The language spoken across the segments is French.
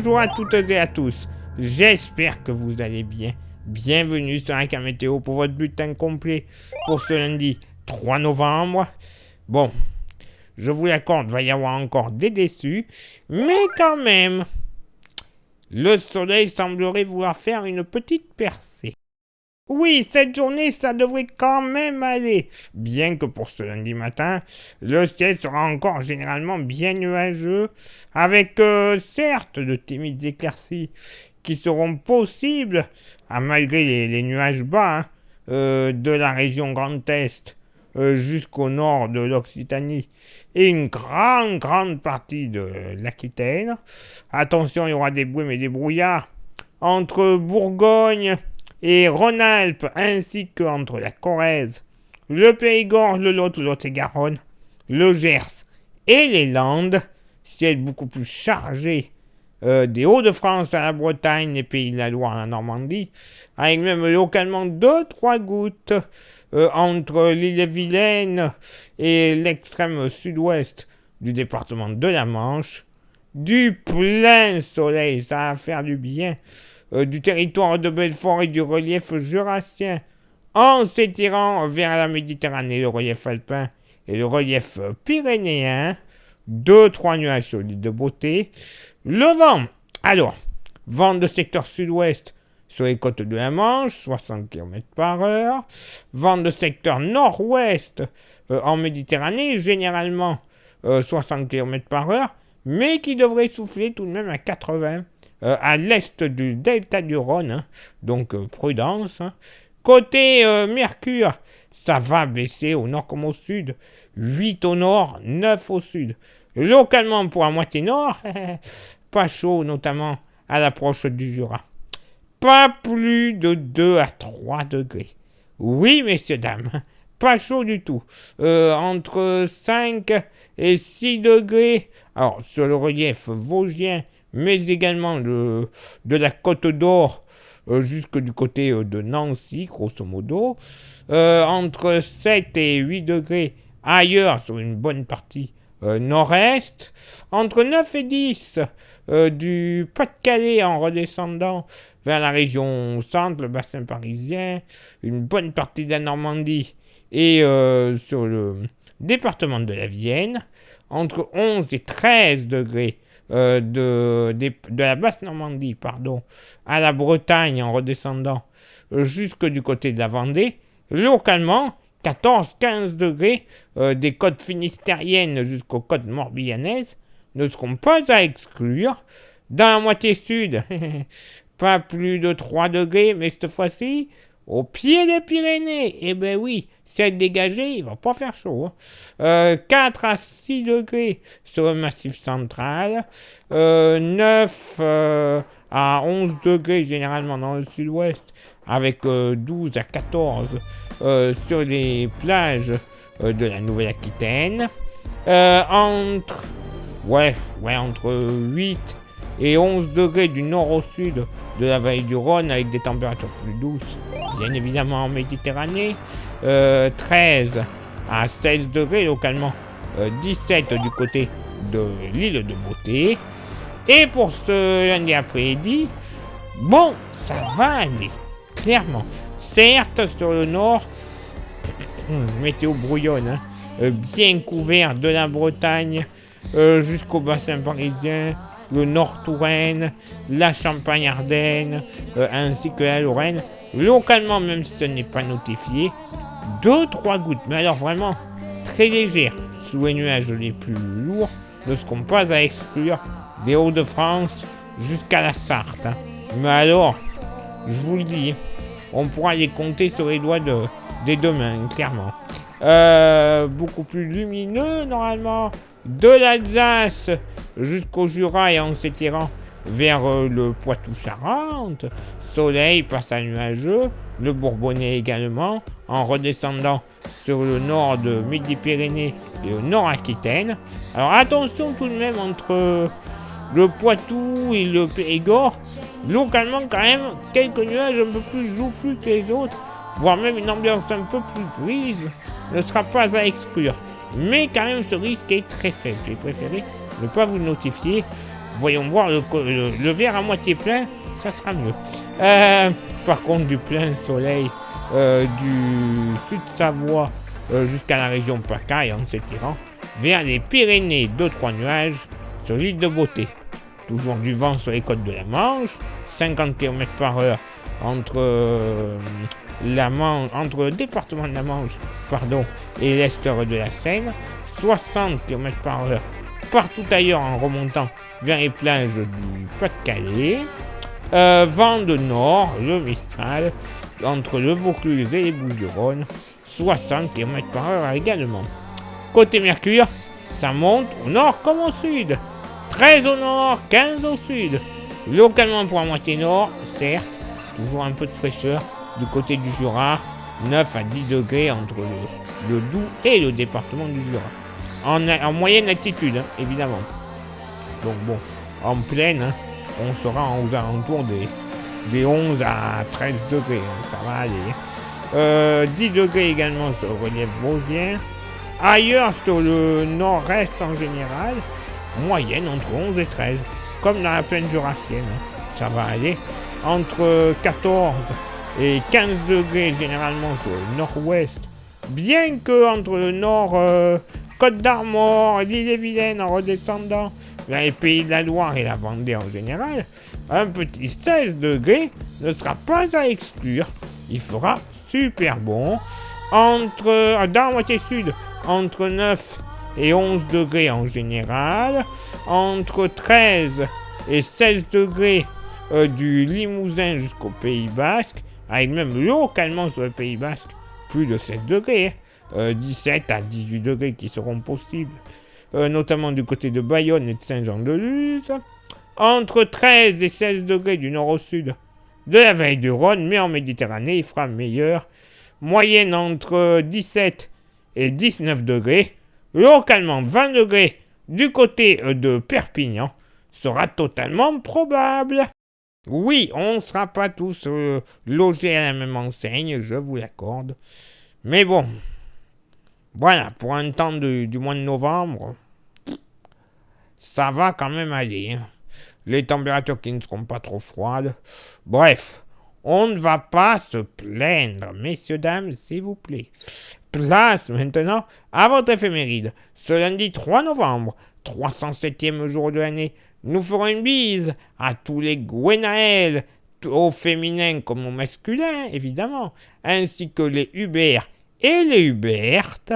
bonjour à toutes et à tous. J'espère que vous allez bien. Bienvenue sur un cas météo pour votre bulletin complet pour ce lundi 3 novembre. Bon, je vous l'accorde, va y avoir encore des déçus, mais quand même, le soleil semblerait vouloir faire une petite percée. Oui, cette journée, ça devrait quand même aller. Bien que pour ce lundi matin, le ciel sera encore généralement bien nuageux, avec certes de timides éclaircies qui seront possibles, malgré les nuages bas, de la région Grand Est jusqu'au nord de l'Occitanie et une grande partie de l'Aquitaine. Attention, il y aura des brumes et des brouillards entre Bourgogne et Rhône-Alpes, ainsi qu'entre la Corrèze, le Périgord, le Lot-et-Garonne, le Gers et les Landes, ciel beaucoup plus chargé des Hauts-de-France à la Bretagne, les Pays de la Loire à la Normandie, avec même localement 2-3 gouttes entre l'île-et-Vilaine et l'extrême sud-ouest du département de la Manche. Du plein soleil, ça va faire du bien. Du territoire de Belfort et du relief jurassien, en s'étirant vers la Méditerranée, le relief alpin et le relief pyrénéen. 2-3 nuages solides de beauté. Le vent, alors, vent de secteur sud-ouest sur les côtes de la Manche, 60 km/h. Vent de secteur nord-ouest en Méditerranée, généralement 60 km/h, mais qui devrait souffler tout de même à 80 à l'est du delta du Rhône, donc prudence. Côté Mercure, ça va baisser au nord comme au sud, 8 au nord, 9 au sud. Localement pour la moitié nord, pas chaud notamment à l'approche du Jura. Pas plus de 2 à 3 degrés. Oui, messieurs, dames, pas chaud du tout. Entre 5 et 6 degrés. Alors, sur le relief vosgien, mais également de la Côte d'Or jusque du côté de Nancy, grosso modo. Entre 7 et 8 degrés ailleurs sur une bonne partie nord-est. Entre 9 et 10 du Pas-de-Calais en redescendant vers la région centre, le bassin parisien, une bonne partie de la Normandie et sur le département de la Vienne. Entre 11 et 13 degrés de la basse Normandie, à la Bretagne en redescendant jusque du côté de la Vendée. Localement, 14-15 degrés des côtes finistériennes jusqu'aux côtes morbihanaises ne seront pas à exclure. Dans la moitié sud, pas plus de 3 degrés, mais cette fois-ci, au pied des Pyrénées, eh ben oui, ciel dégagé, il va pas faire chaud. 4 à 6 degrés sur le massif central, 9 à 11 degrés généralement dans le sud-ouest, avec 12 à 14 sur les plages de la Nouvelle-Aquitaine, entre 8 et 11 degrés du nord au sud de la vallée du Rhône, avec des températures plus douces, bien évidemment en Méditerranée, 13 à 16 degrés localement, 17 du côté de l'île de Beauté. Et pour ce lundi après-midi, bon, ça va aller, clairement. Certes, sur le nord, météo brouillonne, bien couvert de la Bretagne jusqu'au bassin parisien, le Nord-Touraine, la Champagne-Ardenne, ainsi que la Lorraine. Localement, même si ce n'est pas notifié, 2-3 gouttes, mais alors vraiment très légères, sous les nuages les plus lourds, ne seront pas à exclure des Hauts-de-France jusqu'à la Sarthe. Mais alors, je vous le dis, on pourra les compter sur les doigts des deux mains, clairement. Beaucoup plus lumineux, normalement, de l'Alsace jusqu'au Jura et en s'étirant vers le Poitou-Charentes. Soleil, passage nuageux, le Bourbonnais également, en redescendant sur le nord de Midi-Pyrénées et le nord-Aquitaine. Alors attention tout de même entre le Poitou et le Périgord, localement quand même quelques nuages un peu plus joufflus que les autres, voire même une ambiance un peu plus grise, ne sera pas à exclure. Mais quand même ce risque est très faible. J'ai préféré ne pas vous notifier voyons voir le verre à moitié plein, ça sera mieux. Par contre, du plein soleil du sud-Savoie jusqu'à la région PACA en s'étirant vers les Pyrénées, 2-3 nuages sur l'île de Beauté. Toujours du vent sur les côtes de la Manche, 50 km/h entre le département de la Manche et l'est de la Seine, 60 km/h partout ailleurs en remontant vers les plages du Pas-de-Calais. Vent de nord, le Mistral, entre le Vaucluse et les Bouches-du-Rhône, 60 km/h également. Côté Mercure, ça monte au nord comme au sud. 13 au nord, 15 au sud. Localement pour la moitié nord, certes, toujours un peu de fraîcheur du côté du Jura, 9 à 10 degrés entre le Doubs et le département du Jura. En moyenne altitude, évidemment. Donc bon, en plaine, on sera aux alentours des 11 à 13 degrés, ça va aller. 10 degrés également sur le relief vosgien. Ailleurs, sur le nord-est en général, moyenne entre 11 et 13, comme dans la plaine jurassienne, ça va aller. Entre 14 et 15 degrés généralement sur le nord-ouest, bien que entre le nord, Côte d'Armor, l'Ille-et-Vilaine en redescendant vers les Pays de la Loire et la Vendée en général, un petit 16 degrés ne sera pas à exclure. Il fera super bon. Dans la moitié sud, entre 9 et 11 degrés en général, entre 13 et 16 degrés du Limousin jusqu'au Pays Basque, avec même localement sur le Pays Basque, plus de 16 degrés, 17 à 18 degrés qui seront possibles, notamment du côté de Bayonne et de Saint-Jean-de-Luz, entre 13 et 16 degrés du nord au sud de la vallée du Rhône, mais en Méditerranée, il fera meilleur, moyenne entre 17 et 19 degrés, localement 20 degrés du côté de Perpignan, sera totalement probable. Oui, on ne sera pas tous logés à la même enseigne, je vous l'accorde. Mais bon, voilà, pour un temps du mois de novembre, ça va quand même aller. Les températures qui ne seront pas trop froides. Bref, on ne va pas se plaindre, messieurs, dames, s'il vous plaît. Place maintenant à votre éphéméride. Ce lundi 3 novembre, 307e jour de l'année, nous ferons une bise à tous les Gwenaël, au féminin comme au masculin, évidemment, ainsi que les Hubert et les Hubertes.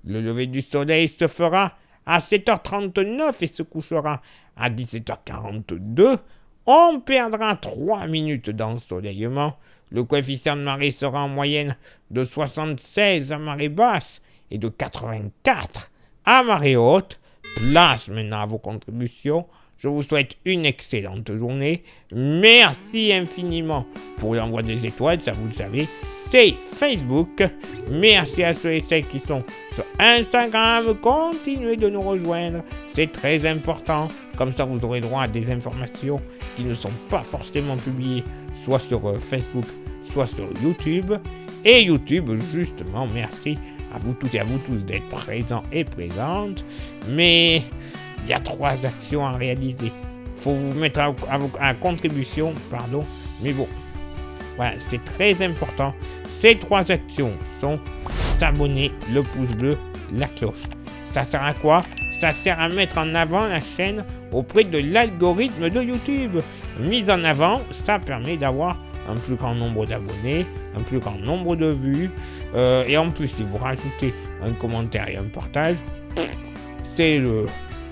Le lever du soleil se fera à 7h39 et se couchera à 17h42. On perdra 3 minutes d'ensoleillement. Le coefficient de marée sera en moyenne de 76 à marée basse et de 84 à marée haute. Place maintenant à vos contributions. Je vous souhaite une excellente journée. Merci infiniment pour l'envoi des étoiles, ça vous le savez, c'est Facebook. Merci à ceux et celles qui sont sur Instagram. Continuez de nous rejoindre, c'est très important. Comme ça, vous aurez droit à des informations qui ne sont pas forcément publiées, soit sur Facebook, soit sur YouTube. Et YouTube, justement, merci à vous toutes et à vous tous d'être présents et présentes. Mais il y a 3 actions à réaliser. Il faut vous mettre à contribution, mais bon, voilà, c'est très important. Ces 3 actions sont s'abonner, le pouce bleu, la cloche. Ça sert à quoi? Ça sert à mettre en avant la chaîne auprès de l'algorithme de YouTube. Mise en avant, ça permet d'avoir un plus grand nombre d'abonnés, un plus grand nombre de vues. Et en plus, si vous rajoutez un commentaire et un partage, c'est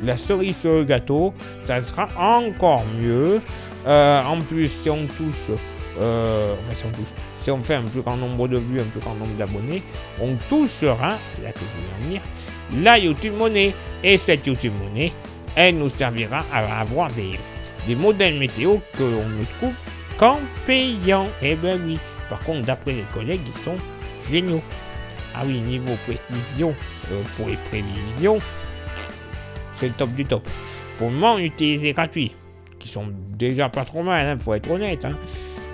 la cerise sur le gâteau, ça sera encore mieux. En plus, si on fait un plus grand nombre de vues, un plus grand nombre d'abonnés, on touchera, c'est là que je voulais en venir, la YouTube Money. Et cette YouTube Money, elle nous servira à avoir des modèles météo que l'on ne trouve qu'en payant. Eh ben oui. Par contre, d'après les collègues, ils sont géniaux. Ah oui, niveau précision pour les prévisions, c'est le top du top. Pour le moment, utiliser gratuit, qui sont déjà pas trop mal, faut être honnête.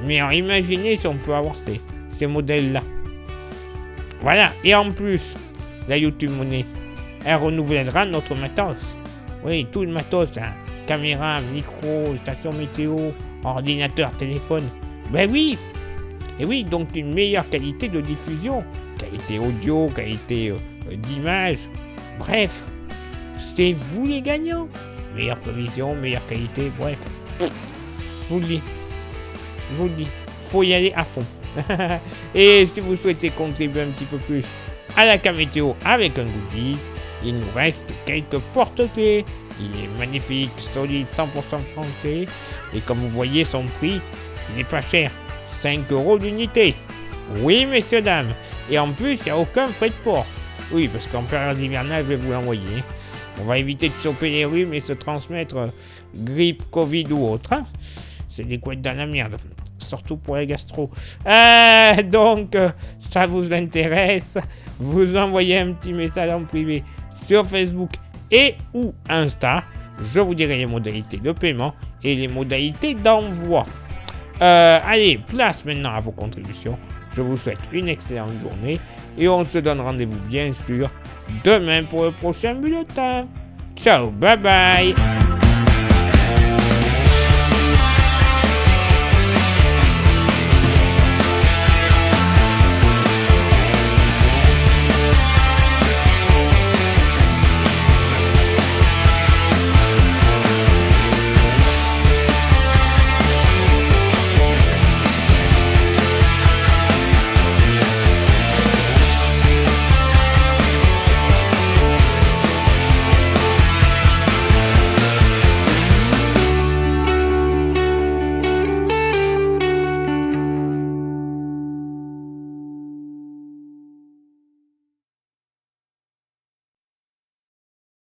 Mais alors, imaginez si on peut avoir ces modèles-là. Voilà, et en plus, la YouTube Money, elle renouvellera notre matos. Oui, tout le matos caméra, micro, station météo, ordinateur, téléphone. Ben oui. Et oui, donc une meilleure qualité de diffusion, qualité audio, qualité d'image. Bref, c'est vous les gagnants. Meilleure prévision, meilleure qualité, bref. Je vous le dis, faut y aller à fond. Et si vous souhaitez contribuer un petit peu plus à la cam météo avec un goodies, il nous reste quelques porte-clés. Il est magnifique, solide, 100% français. Et comme vous voyez, son prix, il n'est pas cher. 5 € l'unité. Oui, messieurs, dames. Et en plus, il n'y a aucun frais de port. Oui, parce qu'en période hivernale, je vais vous l'envoyer. On va éviter de choper les rhumes et se transmettre grippe, Covid ou autre. Hein. C'est des couettes dans la merde. Surtout pour les gastro. Donc, ça vous intéresse, vous envoyez un petit message en privé sur Facebook et ou Insta. Je vous dirai les modalités de paiement et les modalités d'envoi. Allez, place maintenant à vos contributions. Je vous souhaite une excellente journée et on se donne rendez-vous bien sûr demain pour le prochain bulletin. Ciao, bye bye.